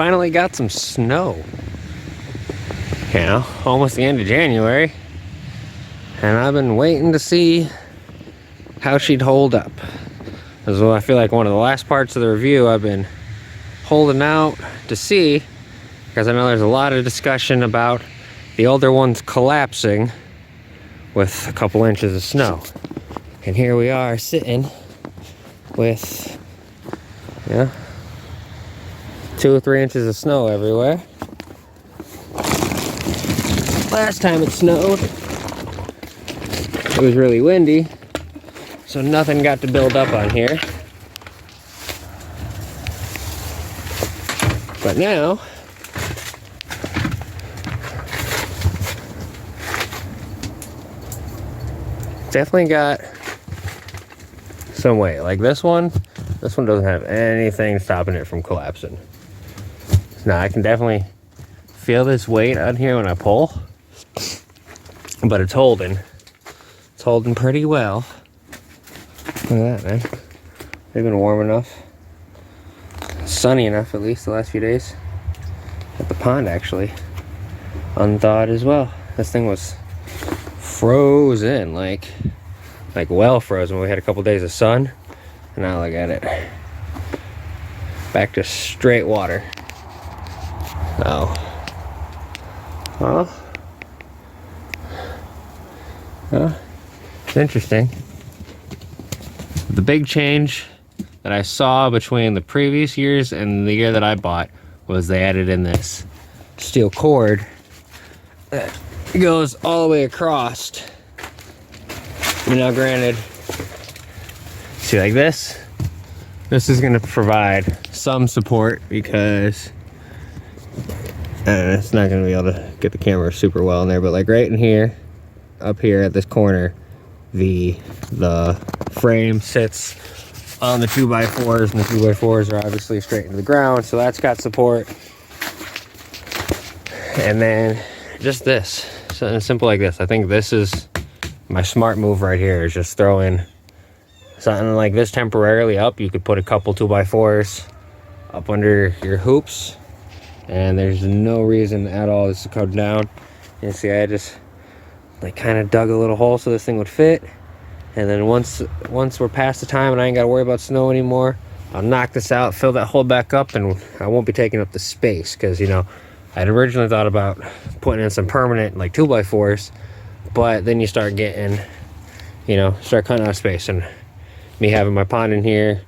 finally got some snow. You know, almost the end of January. And I've been waiting to see how she'd hold up. As well, I feel like one of the last parts of the review I've been holding out to see, because I know there's a lot of discussion about the older ones collapsing with a couple inches of snow. And here we are sitting with, 2 or 3 inches of snow everywhere. Last time it snowed, it was really windy, so nothing got to build up on here. But now, definitely got some weight. Like this one doesn't have anything stopping it from collapsing. Now I can definitely feel this weight on here when I pull, but it's holding pretty well. Look at that, man. They've been warm enough, sunny enough at least the last few days. At the pond actually unthawed as well. This thing was frozen, like well frozen. We had a couple days of sun, and now look at it, back to straight water. Oh, it's interesting. The big change that I saw between the previous years and the year that I bought was they added in this steel cord that goes all the way across. Now granted, see, like this is going to provide some support because it's not going to be able to get the camera super well in there, but like right in here, up here at this corner, the frame sits on the 2x4s, and the 2x4s are obviously straight into the ground, so that's got support. And then just this, something simple like this. I think this is my smart move right here, is just throwing something like this temporarily up. You could put a couple 2x4s up under your hoops, and there's no reason at all this to come down. You see, I just like kind of dug a little hole so this thing would fit. And then once we're past the time and I ain't got to worry about snow anymore, I'll knock this out, fill that hole back up, and I won't be taking up the space. Because, you know, I'd originally thought about putting in some permanent like 2x4s, but then you start getting, start cutting out of space. And me having my pond in here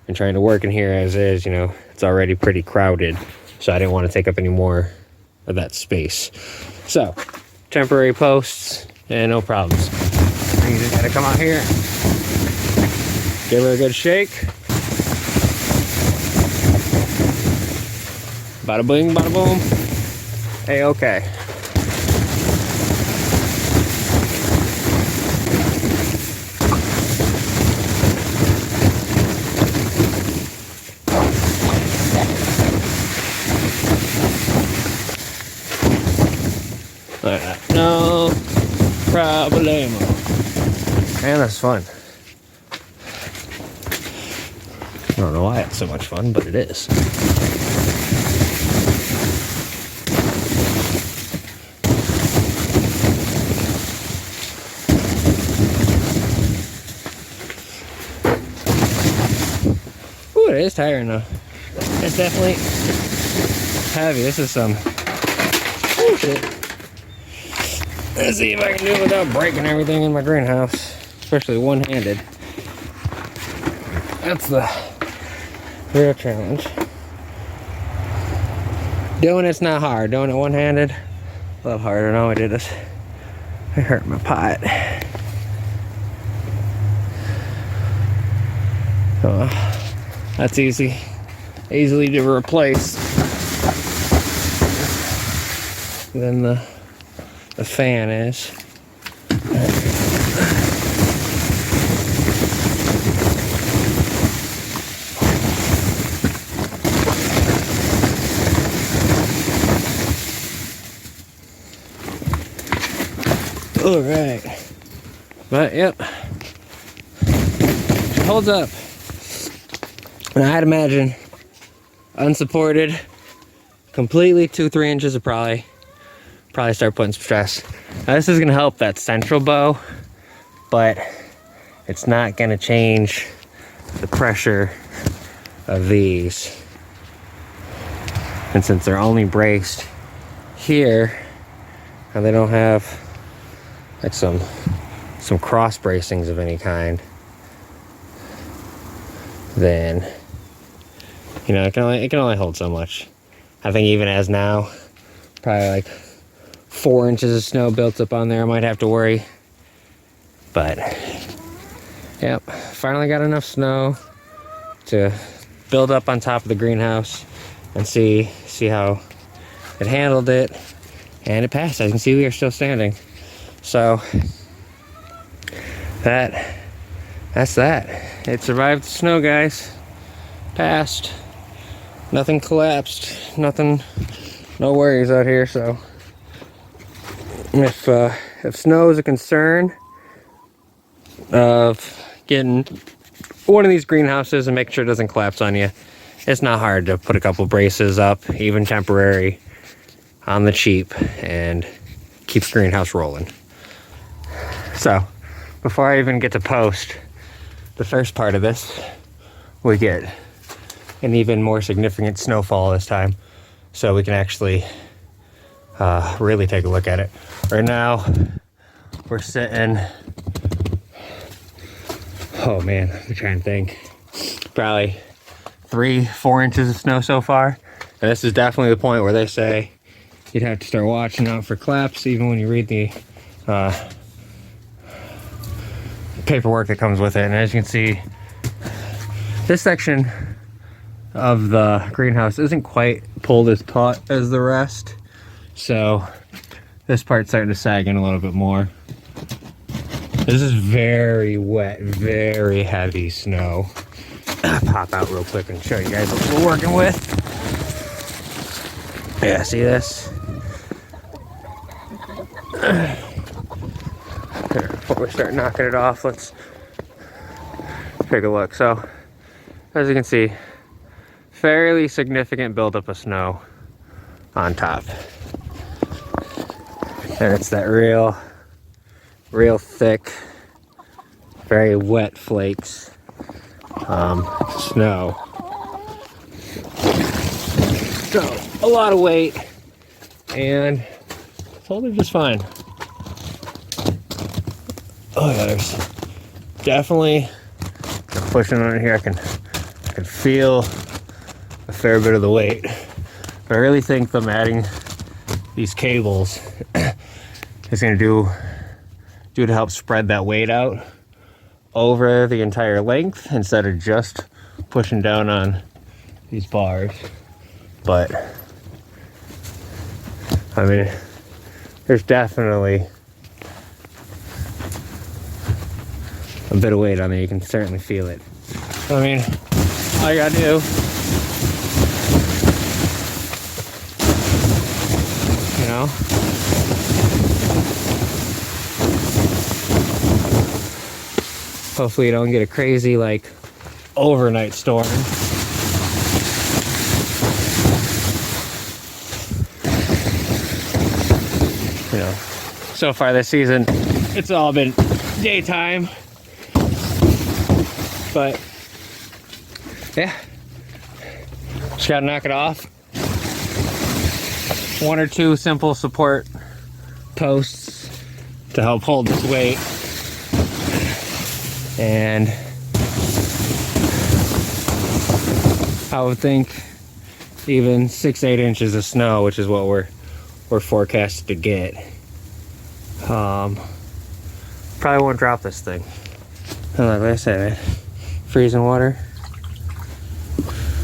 and trying to work in here as is, it's already pretty crowded. So I didn't want to take up any more of that space. So, temporary posts and no problems. You just gotta come out here, give her a good shake. Bada bing, bada boom. Hey, okay. No problemo. Man, that's fun. I don't know why it's so much fun, but it is. Ooh, it is tiring though. It's definitely heavy. This is some shit. Let's see if I can do it without breaking everything in my greenhouse, especially one-handed. That's the real challenge. Doing it's not hard. Doing it one-handed, a little harder. Now I did this. I hurt my pot. That's easily to replace than the fan is. All right, but yep, it holds up. And I'd imagine unsupported completely 2-3 inches of probably start putting some stress. Now this is gonna help that central bow, but it's not gonna change the pressure of these. And since they're only braced here, and they don't have like some cross bracings of any kind, then you know it can only hold so much. I think even as now, probably like 4 inches of snow built up on there, I might have to worry. But yep, finally got enough snow to build up on top of the greenhouse and see how it handled it, and it passed. As you can see, we are still standing. So that's that. It survived the snow, guys. Passed. Nothing collapsed. Nothing. No worries out here. So if snow is a concern of getting one of these greenhouses and make sure it doesn't collapse on you, it's not hard to put a couple braces up, even temporary, on the cheap, and keep the greenhouse rolling. So before I even get to post the first part of this, we get an even more significant snowfall this time, so we can actually really take a look at it. Right now we're sitting, oh man, I'm trying to think, probably 3-4 inches of snow so far. And this is definitely the point where they say you'd have to start watching out for collapse, even when you read the paperwork that comes with it. And as you can see, this section of the greenhouse isn't quite pulled as taut as the rest, so this part's starting to sag in a little bit more. This is very wet, very heavy snow. Pop out real quick and show you guys what we're working with. Yeah, see this? Here, before we start knocking it off, let's take a look. So, as you can see, fairly significant buildup of snow on top. And it's that real thick, very wet flakes. Snow. So, a lot of weight, and it's holding just fine. Oh yeah, there's definitely, pushing on it here, I can feel a fair bit of the weight. But I really think them adding these cables is going to do to help spread that weight out over the entire length instead of just pushing down on these bars. But I mean, there's definitely a bit of weight on there. You can certainly feel it. I mean, all you gotta do hopefully you don't get a crazy like overnight storm. You know, so far this season it's all been daytime, but yeah, just gotta knock it off. 1 or 2 simple support posts to help hold this weight, and I would think even 6-8 inches of snow, which is what we're forecasted to get. Probably won't drop this thing. And like I said, man, freezing water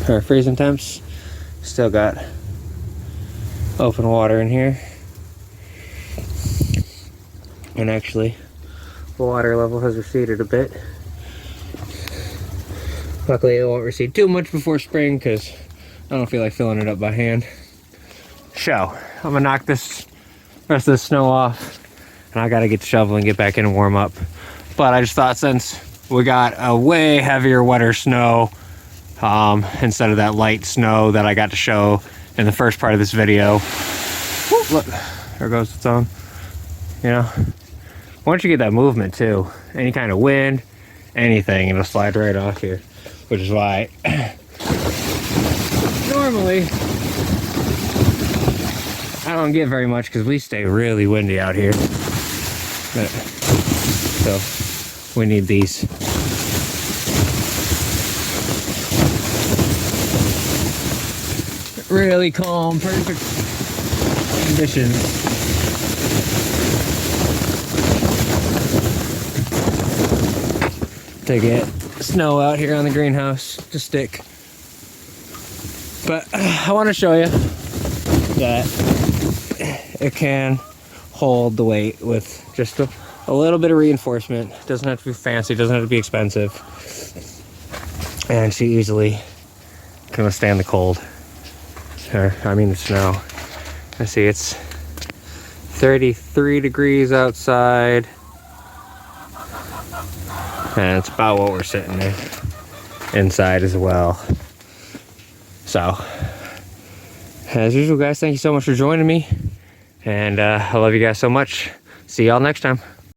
or freezing temps. Still got open water in here, and actually the water level has receded a bit. Luckily it won't recede too much before spring because I don't feel like filling it up by hand. So I'm gonna knock this rest of the snow off, and I gotta get the shovel and get back in and warm up. But I just thought, since we got a way heavier, wetter snow, instead of that light snow that I got to show in the first part of this video. Whoop, look, there goes its own. You know, once you get that movement too, any kind of wind, anything, it'll slide right off here, which is why normally I don't get very much because we stay really windy out here. But, so we need these. Really calm, perfect conditions. To get snow out here on the greenhouse to stick. But I want to show you that it can hold the weight with just a little bit of reinforcement. It doesn't have to be fancy, it doesn't have to be expensive. And she easily can withstand the cold. Or, I mean the snow. Let's see, it's 33 degrees outside. And it's about what we're sitting there inside as well. So, as usual, guys, thank you so much for joining me. And I love you guys so much. See y'all next time.